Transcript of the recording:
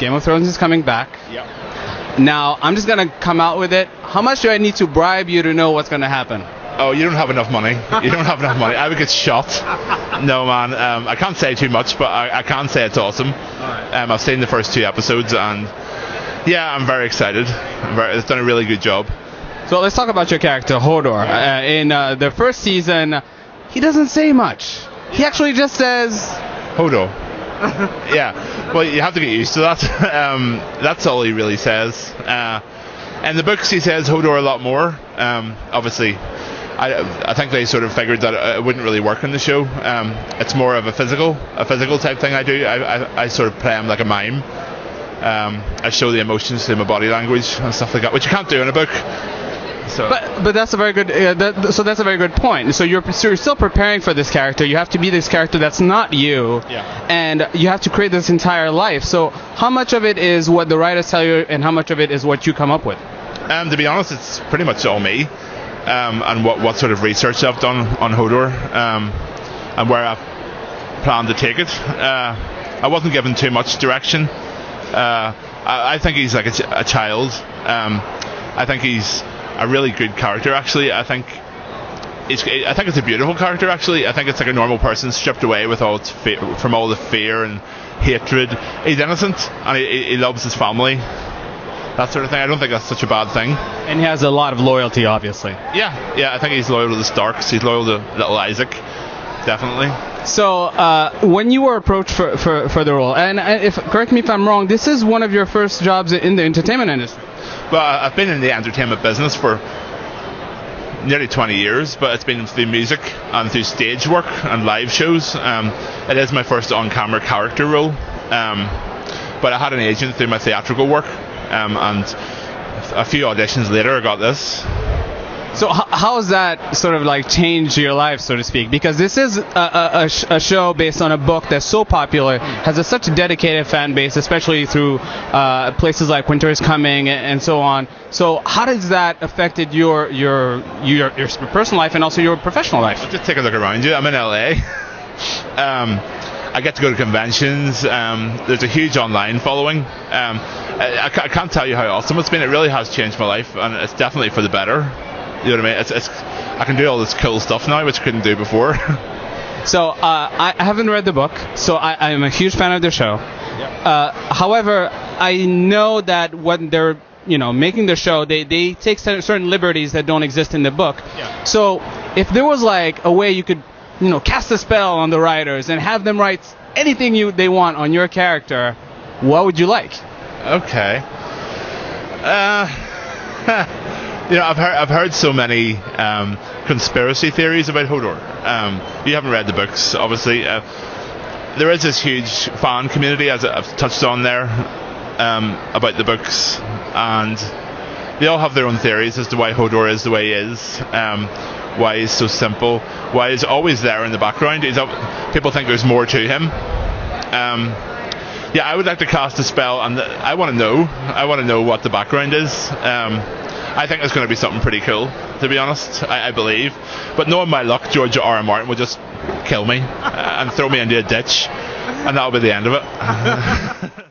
Game of Thrones is coming back. Yeah. Now, I'm just going to come out with it. How much do I need to bribe you to know what's going to happen? Oh, you don't have enough money. You don't have enough money. I would get shot. No, man. I can't say too much, but I can say it's awesome. All right. I've seen the first 2 episodes, and yeah, I'm very excited. It's done a really good job. So let's talk about your character, Hodor. In the first season, he doesn't say much. He actually just says... Hodor. Yeah. Well, you have to get used to that. That's all he really says. In the books, he says Hodor a lot more. Obviously, I think they sort of figured that it wouldn't really work in the show. It's more of a physical type thing I do. I sort of play him like a mime. I show the emotions through my body language and stuff like that, which you can't do in a book. So. But that's a very good that's a very good point. So you're still preparing for this character. You have to be this character that's not you, and you have to create this entire life. So how much of it is what the writers tell you, and how much of it is what you come up with? To be honest, it's pretty much all me, and what sort of research I've done on Hodor, and where I plan to take it. I wasn't given too much direction. I think he's like a child. I think he's a really good character, actually. I think it's a beautiful character, actually. I think it's like a normal person stripped away with from all the fear and hatred. He's innocent, and he loves his family, that sort of thing. I don't think that's such a bad thing. And he has a lot of loyalty, obviously. Yeah, I think he's loyal to the Starks. He's loyal to little Isaac, definitely. So when you were approached for the role, and correct me if I'm wrong, this is one of your first jobs in the entertainment industry. Well, I've been in the entertainment business for nearly 20 years, but it's been through music and through stage work and live shows. It is my first on-camera character role, but I had an agent through my theatrical work, and a few auditions later I got this. So how has that sort of like changed your life, so to speak? Because this is a show based on a book that's so popular, has such a dedicated fan base, especially through places like Winter is Coming and so on. So how does that affected your personal life and also your professional life? Just take a look around you. I'm in LA. I get to go to conventions. There's a huge online following. I can't tell you how awesome it's been. It really has changed my life, and it's definitely for the better. You know what I mean? I can do all this cool stuff now, which I couldn't do before. So I haven't read the book, so I'm a huge fan of the show. Yep. However, I know that when they're making the show, they take certain liberties that don't exist in the book. Yeah. So if there was like a way you could cast a spell on the writers and have them write anything they want on your character, what would you like? Okay. I've heard so many conspiracy theories about Hodor. You haven't read the books, obviously. There is this huge fan community, as I've touched on there, about the books, and they all have their own theories as to why Hodor is the way he is, why he's so simple, why he's always there in the background. People think there's more to him. I would like to cast a spell, and I want to know what the background is. I think it's going to be something pretty cool, to be honest. I believe, but knowing my luck, George R.R. Martin will just kill me and throw me into a ditch, and that'll be the end of it.